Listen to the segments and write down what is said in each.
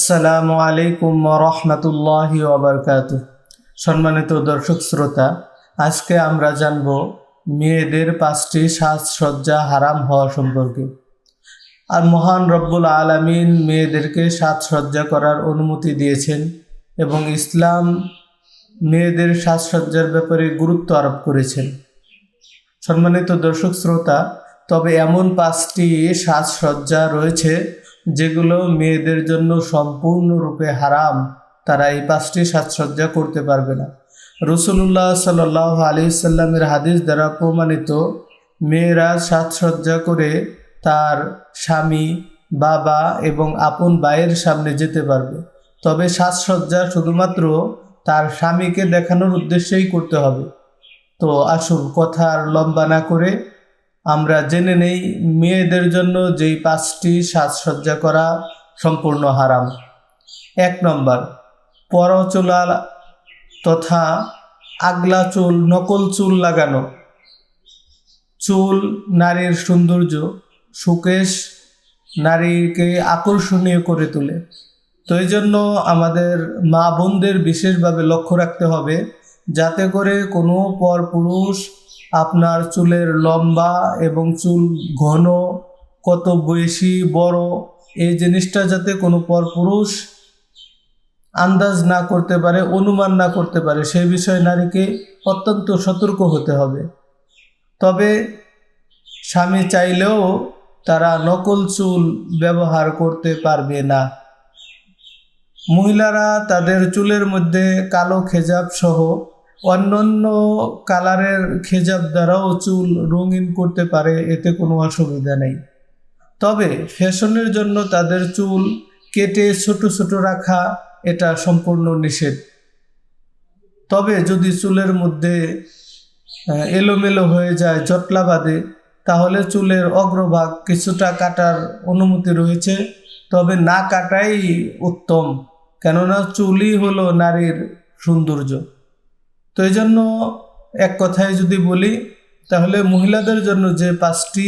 আসসালামু আলাইকুম রহমতুল্লাহি ওয়াবারকাতুহ। সম্মানিত দর্শক শ্রোতা, আজকে আমরা জানব মেয়েদের 5টি সাজসজ্জা হারাম হওয়া সম্পর্কে। আর মহান রব্বুল আলামিন মেয়েদেরকে সাজসজ্জা করার অনুমতি দিয়েছেন এবং ইসলাম মেয়েদের সাজসজ্জার ব্যাপারে গুরুত্ব আরোপ করেছেন। সম্মানিত দর্শক শ্রোতা, তবে এমন 5টি সাজসজ্জা রয়েছে যেগুলো মেয়েদের জন্য সম্পূর্ণরূপে হারাম। তারা এই 5টি সাজসজ্জা করতে পারবে না। রাসূলুল্লাহ সাল্লাল্লাহু আলাইহি সাল্লামের হাদিস দ্বারা প্রমাণিত, মেয়েরা সাজসজ্জা করে তার স্বামী, বাবা এবং আপন ভাইয়ের সামনে যেতে পারবে। তবে সাজসজ্জা শুধুমাত্র তার স্বামীকে দেখানোর উদ্দেশ্যেই করতে হবে। তো আসুন কথা আর লম্বা না করে আমরা জেনে নেই মেয়েদের জন্য যেই 5টি সাজসজ্জা করা সম্পূর্ণ হারাম। 1 নম্বর, পরচুলা তথা আগলা চুল, নকল চুল লাগানো। চুল নারীর সৌন্দর্য, সুকেশ নারীকে আকর্ষণীয় করে তোলে। তো এই জন্য আমাদের মা বোনদের বিশেষভাবে লক্ষ্য রাখতে হবে যাতে করে কোনো পরপুরুষ আপনার চুলের লম্বা এবং চুল ঘন, কত বেশি বড়, এই জিনিসটা যাতে কোনো পরপুরুষ আন্দাজ না করতে পারে, অনুমান না করতে পারে, সেই বিষয়ে নারীকে অত্যন্ত সতর্ক হতে হবে। তবে স্বামী চাইলেও তারা নকল চুল ব্যবহার করতে পারবে না। মহিলারা তাদের চুলের মধ্যে কালো খেজাব সহ অন্যান্য কালারের খেজাব দ্বারাও চুল রঙিন করতে পারে, এতে কোনো অসুবিধা নেই। তবে ফ্যাশনের জন্য তাদের চুল কেটে ছোট ছোট রাখা এটা সম্পূর্ণ নিষেধ। তবে যদি চুলের মধ্যে এলোমেলো হয়ে যায়, জটলা বাঁধে, তাহলে চুলের অগ্রভাগ কিছুটা কাটার অনুমতি রয়েছে। তবে না কাটাই উত্তম, কেননা চুলই হলো নারীর সৌন্দর্য। তো এই জন্য এক কথায় যদি বলি, তাহলে মহিলাদের জন্য যে 5টি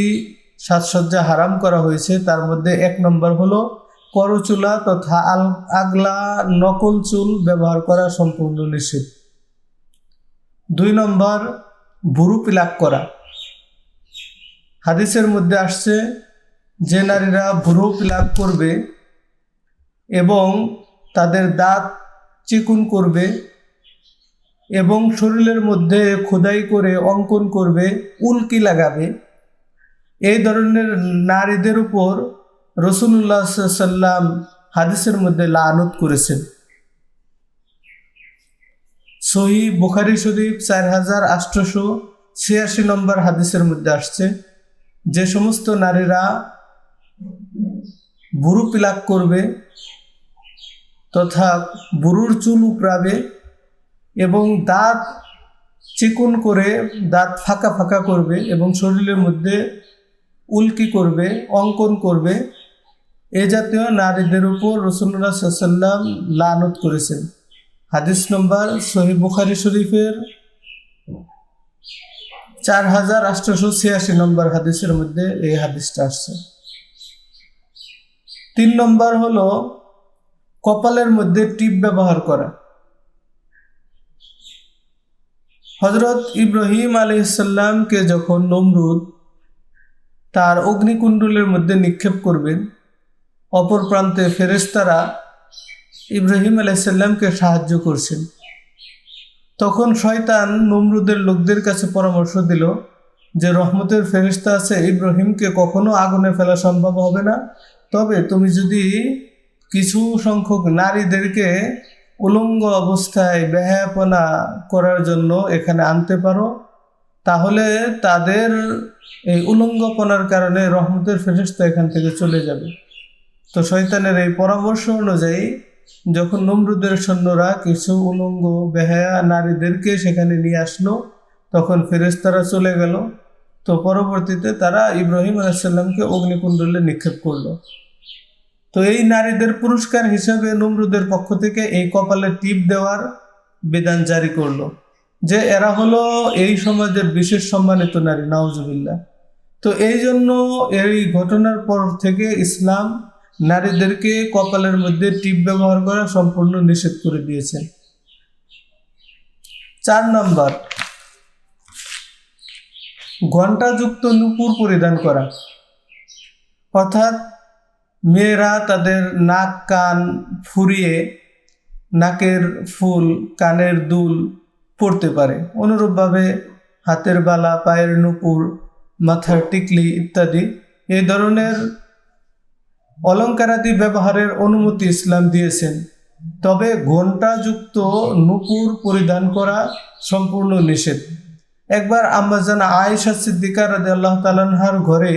সাজসজ্জা হারাম করা হয়েছে তার মধ্যে 1 নম্বর হলো পরচুলা তথা আগলা নকল চুল ব্যবহার করা সম্পূর্ণ নিষেধ। 2 নম্বর, ভুরু পিলাক করা। হাদিসের মধ্যে আসছে যে নারীরা ভুরু পিলাক করবে এবং তাদের দাঁত চিকুন করবে এবং শরীরের মধ্যে খোদাই করে অঙ্কন করবে, উল্কি লাগাবে, এই ধরনের নারীদের উপর রাসূলুল্লাহ সাল্লাল্লাহু আলাইহি ওয়াসাল্লাম হাদিসের মধ্যে লানত করেছেন। সহিহ বুখারী শরীফ 4886 নম্বর হাদিসের মধ্যে আসছে, যে সমস্ত নারীরা ভুরু পিলাক করবে তথা ভুরুর চুল উপড়াবে এবং দাঁত চিকুন করে দাঁত ফাঁকা ফাঁকা করবে এবং শরীরের মধ্যে উল্কি করবে, অঙ্কন করবে, এ জাতীয় নারীদের উপর রাসূলুল্লাহ সাল্লাল্লাহু আলাইহি ওয়াসাল্লাম লানত করেছেন। হাদিস নম্বর সহিহ বুখারী শরীফের 4886 নম্বর হাদিসের মধ্যে এই হাদিসটা আসছে। 3 নম্বর হলো কপালের মধ্যে টিপ ব্যবহার করা। হযরত ইব্রাহিম আলাইহিস সালামকে যখন নমরুদ তার অগ্নিকুণ্ডলের মধ্যে নিক্ষেপ করবেন, অপর প্রান্তে ফেরেশতারা ইব্রাহিম আলাইহিস সালামকে সাহায্য করছেন। তখন শয়তান নমরুদের লোকদের কাছে পরামর্শ দিল যে রহমতের ফেরেশতা আছে, ইব্রাহিমকে কখনো আগুনে ফেলা সম্ভব হবে না, তবে তুমি যদি কিছু সংখ্যক নারীদেরকে উলঙ্গ অবস্থায় বেহায়াপনা করার জন্য এখানে আনতে পারো, তাহলে তাদের এই উলঙ্গপনার কারণে রহমতের ফেরেশতা এখান থেকে চলে যাবে। তো শয়তানের এই পরামর্শ অনুযায়ী যখন নমরুদের সৈন্যরা কিছু উলঙ্গ বেহায়া নারীদেরকে সেখানে নিয়ে আসলো, তখন ফেরেশতারা চলে গেল। তো পরবর্তীতে তারা ইব্রাহিম আলাইহিস সালামকে অগ্নিকুণ্ডলে নিক্ষেপ করলো। তো এই নারীদের পুরস্কার হিসেবে নমরুদের পক্ষ থেকে এই কপালে টিপ দেওয়ার বিধান জারি করলো, যে এরা হলো এই সমাজের বিশেষ সম্মানিত নারী, নাউজুবিল্লাহ। তো এই জন্য এই ঘটনার পর থেকে ইসলাম নারীদেরকে কপালের মধ্যে টিপ ব্যবহার করা সম্পূর্ণ নিষেধ করে দিয়েছেন। 4 নম্বর, ঘণ্টাযুক্ত নূপুর পরিধান করা, অর্থাৎ মেয়েরা তাদের নাক কান ফুরিয়ে নাকের ফুল কানের দুল পরতে পারে। অনুরূপভাবে হাতের বালা, পায়ের নূপুর, মাথার টিকলি ইত্যাদি এই ধরনের অলঙ্কারাদি ব্যবহারের অনুমতি ইসলাম দিয়েছেন। তবে ঘণ্টাযুক্ত নূপুর পরিধান করা সম্পূর্ণ নিষেধ। একবার আম্মাজান আয়েশা সিদ্দিকা রাদিয়াল্লাহু তাআলা আনহার ঘরে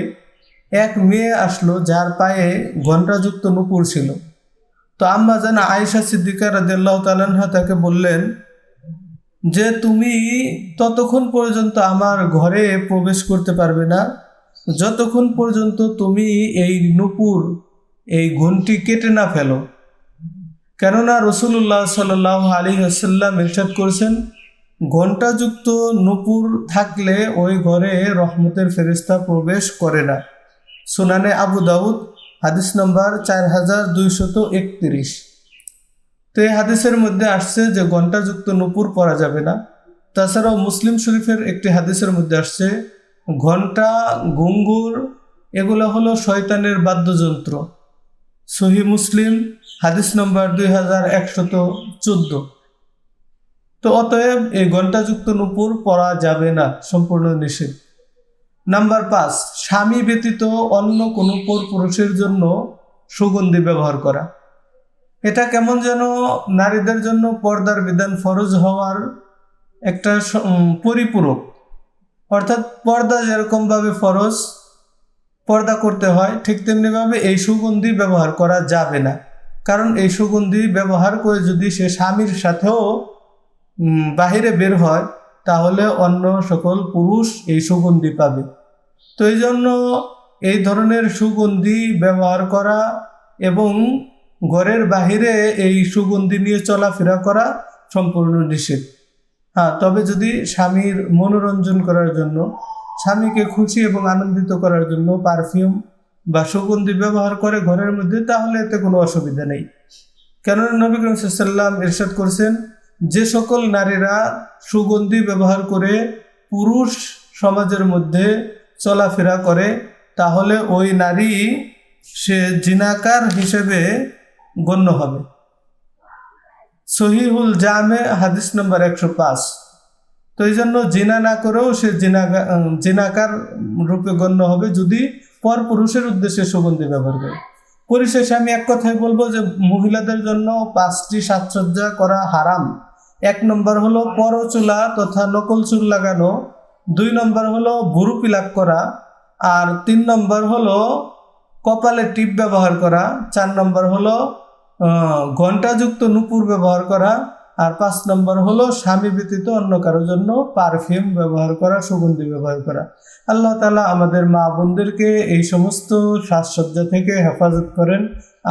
এক মেয়ে আসলো যার পায়ে ঘণ্টাযুক্ত নূপুর ছিল। তো আম্মাজান আয়েশা সিদ্দিকা রাদিয়াল্লাহু তাআলা আনহা তাকে বললেন যে তুমি ততক্ষণ পর্যন্ত আমার ঘরে প্রবেশ করতে পারবে না যতক্ষণ পর্যন্ত তুমি এই নূপুর, এই ঘণ্টি কেটে না ফেলো। কেননা রাসূলুল্লাহ সাল্লাল্লাহু আলাইহি ওয়াসাল্লাম ইরশাদ করেছেন, ঘণ্টাযুক্ত নূপুর থাকলে ওই ঘরে রহমতের ফেরেশতা প্রবেশ করে না। সুনানে আবু দাউদ হাদিস নম্বর 4231। তো এই হাদিসের মধ্যে আসছে যে ঘণ্টাযুক্ত নূপুর পরা যাবে না। তাছাড়াও মুসলিম শরীফের একটি হাদিসের মধ্যে আসছে ঘণ্টা, ঘুঙ্গুর এগুলো হলো শয়তানের বাদ্যযন্ত্র। সহিহ মুসলিম হাদিস নম্বর 2114। তো অতএব এই ঘণ্টাযুক্ত নূপুর পরা যাবে না, সম্পূর্ণ নিষেধ। নাম্বার 5, স্বামী ব্যতীত অন্য কোনো পুরুষের জন্য সুগন্ধি ব্যবহার করা। এটা কেমন যেন নারীদের জন্য পর্দার বিধান ফরজ হওয়ার একটা পরিপূরক। অর্থাৎ পর্দা যেরকমভাবে ফরজ, পর্দা করতে হয়, ঠিক তেমনিভাবে এই সুগন্ধি ব্যবহার করা যাবে না। কারণ এই সুগন্ধি ব্যবহার করে যদি সে স্বামীর সাথেও বাহিরে বের হয় তাহলে অন্য সকল পুরুষ এই সুগন্ধি পাবে। তো এই জন্য এই ধরনের সুগন্ধি ব্যবহার করা এবং ঘরের বাহিরে এই সুগন্ধি নিয়ে চলাফেরা করা সম্পূর্ণ নিষেধ। তবে যদি স্বামীর মনোরঞ্জন করার জন্য, স্বামীকে খুশি এবং আনন্দিত করার জন্য পারফিউম বা সুগন্ধি ব্যবহার করে ঘরের মধ্যে, তাহলে এতে কোনো অসুবিধা নেই। কেননা নবী করিম সাল্লাল্লাহু আলাইহি ওয়াসাল্লাম ইরশাদ করেছেন, যে সকল নারীরা সুগন্ধি ব্যবহার করে পুরুষ সমাজের মধ্যে চলাফেরা করে তাহলে ওই নারী সে জিনাকার হিসেবে গণ্য হবে। সহিহুল জামে হাদিস নম্বর 105। তো এই জন্য জিনা না করেও সে জিনাকার রূপে গণ্য হবে যদি পর পুরুষের উদ্দেশ্যে সুগন্ধি ব্যবহার করে। পরিশেষে আমি এক কথাই বলবো যে মহিলাদের জন্য 5টি সাজসজ্জা করা হারাম। 1 নম্বর হলো পরচুলা তথা নকল চুল লাগানো, 2 নম্বর হলো ভুরু পিলাক করা, আর 3 নম্বর হলো কপালে টিপ ব্যবহার করা, 4 নম্বর হলো ঘণ্টাযুক্ত নূপুর ব্যবহার করা, আর 5 নম্বর হলো স্বামী ব্যতীত অন্য কারোর জন্য পারফিউম ব্যবহার করা, সুগন্ধি ব্যবহার করা। আল্লাহ তাআলা আমাদের মা বোনদেরকে এই সমস্ত সাজসজ্জা থেকে হেফাজত করেন।